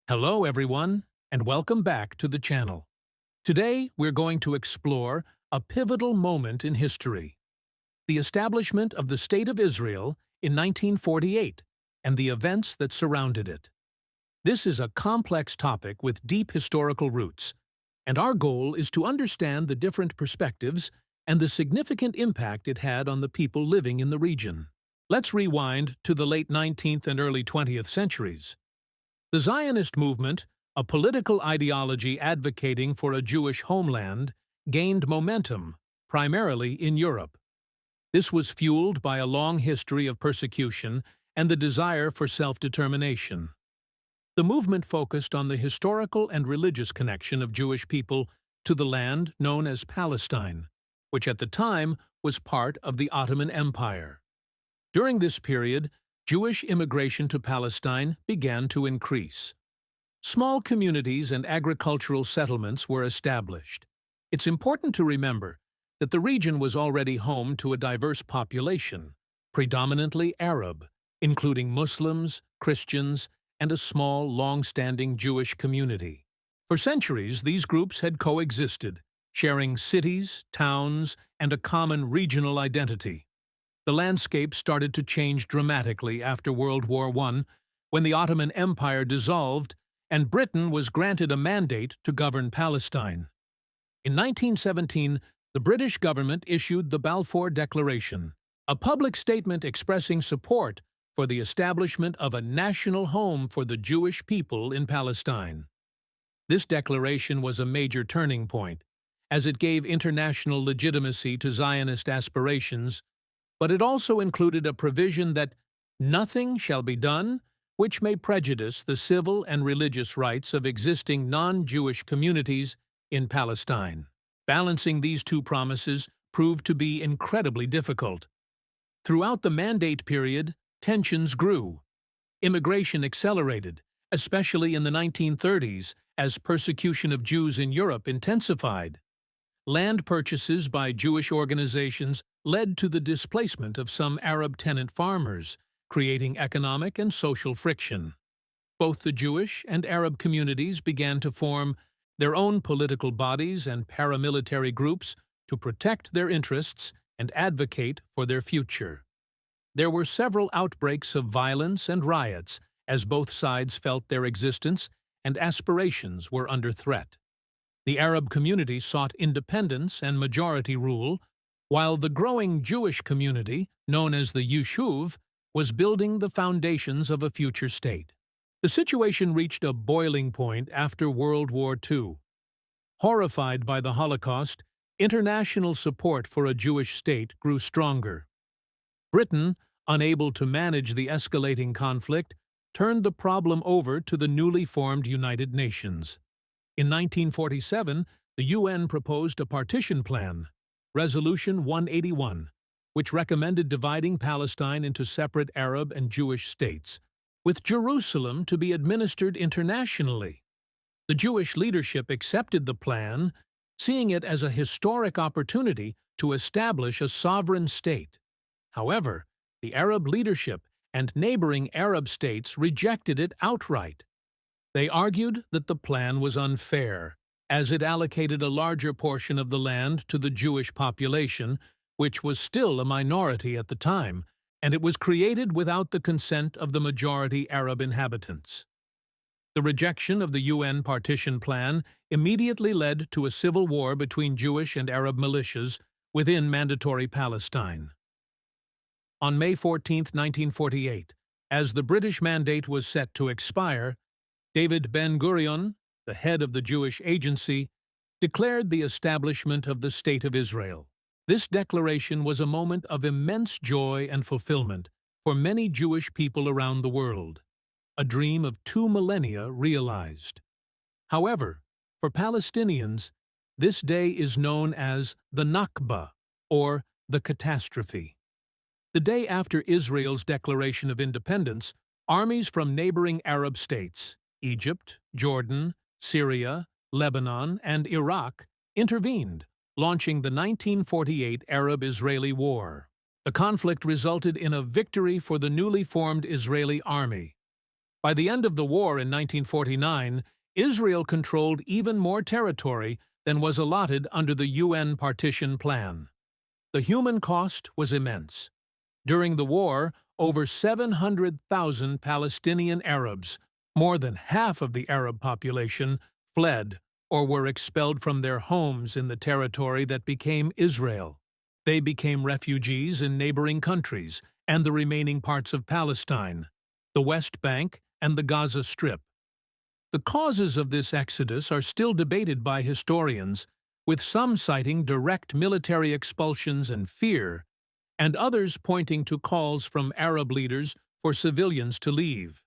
Hello everyone, and welcome back to the channel. Today we're going to explore a pivotal moment in history, the establishment of the State of Israel in 1948 and the events that surrounded it. This is a complex topic with deep historical roots, and our goal is to understand the different perspectives and the significant impact it had on the people living in the region. Let's rewind to the late 19th and early 20th centuries. The Zionist movement, a political ideology advocating for a Jewish homeland, gained momentum, primarily in Europe. This was fueled by a long history of persecution and the desire for self-determination. The movement focused on the historical and religious connection of Jewish people to the land known as Palestine, which at the time was part of the Ottoman Empire. During this period, Jewish immigration to Palestine began to increase. Small communities and agricultural settlements were established. It's important to remember that the region was already home to a diverse population, predominantly Arab, including Muslims, Christians, and a small, long-standing Jewish community. For centuries, these groups had coexisted, sharing cities, towns, and a common regional identity. The landscape started to change dramatically after World War I, when the Ottoman Empire dissolved and Britain was granted a mandate to govern Palestine. In 1917, the British government issued the Balfour Declaration, a public statement expressing support for the establishment of a national home for the Jewish people in Palestine. This declaration was a major turning point, as it gave international legitimacy to Zionist aspirations, but it also included a provision that nothing shall be done which may prejudice the civil and religious rights of existing non-Jewish communities in Palestine. Balancing these two promises proved to be incredibly difficult. Throughout the mandate period, tensions grew. Immigration accelerated, especially in the 1930s, as persecution of Jews in Europe intensified. Land purchases by Jewish organizations led to the displacement of some Arab tenant farmers, creating economic and social friction. Both the Jewish and Arab communities began to form their own political bodies and paramilitary groups to protect their interests and advocate for their future. There were several outbreaks of violence and riots as both sides felt their existence and aspirations were under threat. The Arab community sought independence and majority rule, while the growing Jewish community, known as the Yishuv, was building the foundations of a future state. The situation reached a boiling point after World War II. Horrified by the Holocaust, international support for a Jewish state grew stronger. Britain, unable to manage the escalating conflict, turned the problem over to the newly formed United Nations. In 1947, the UN proposed a partition plan, Resolution 181, which recommended dividing Palestine into separate Arab and Jewish states, with Jerusalem to be administered internationally. The Jewish leadership accepted the plan, seeing it as a historic opportunity to establish a sovereign state. However, the Arab leadership and neighboring Arab states rejected it outright. They argued that the plan was unfair, as it allocated a larger portion of the land to the Jewish population, which was still a minority at the time, and it was created without the consent of the majority Arab inhabitants. The rejection of the UN partition plan immediately led to a civil war between Jewish and Arab militias within Mandatory Palestine. On May 14, 1948, as the British mandate was set to expire, David Ben-Gurion, the head of the Jewish Agency, declared the establishment of the State of Israel. This declaration was a moment of immense joy and fulfillment for many Jewish people around the world, a dream of 2 millennia realized. However, for Palestinians, this day is known as the Nakba, or the catastrophe. The day after Israel's declaration of independence, armies from neighboring Arab states, Egypt, Jordan, Syria, Lebanon, and Iraq, intervened, launching the 1948 Arab-Israeli War. The conflict resulted in a victory for the newly formed Israeli army. By the end of the war in 1949, Israel controlled even more territory than was allotted under the UN partition plan. The human cost was immense. During the war, over 700,000 Palestinian Arabs, more than half of the Arab population, fled or were expelled from their homes in the territory that became Israel. They became refugees in neighboring countries and the remaining parts of Palestine, the West Bank, and the Gaza Strip. The causes of this exodus are still debated by historians, with some citing direct military expulsions and fear, and others pointing to calls from Arab leaders for civilians to leave.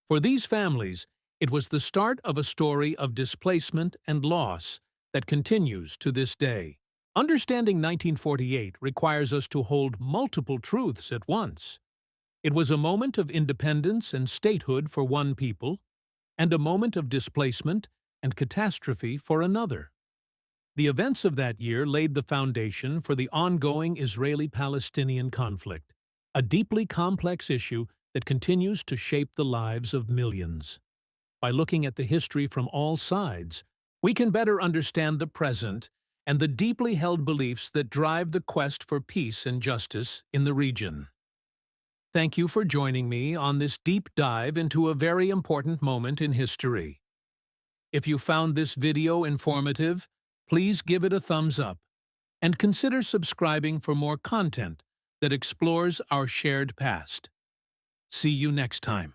For these families, it was the start of a story of displacement and loss that continues to this day. Understanding 1948 requires us to hold multiple truths at once. It was a moment of independence and statehood for one people, and a moment of displacement and catastrophe for another. The events of that year laid the foundation for the ongoing Israeli-Palestinian conflict, a deeply complex issue that continues to shape the lives of millions. By looking at the history from all sides, we can better understand the present and the deeply held beliefs that drive the quest for peace and justice in the region. Thank you for joining me on this deep dive into a very important moment in history. If you found this video informative, please give it a thumbs up and consider subscribing for more content that explores our shared past. See you next time.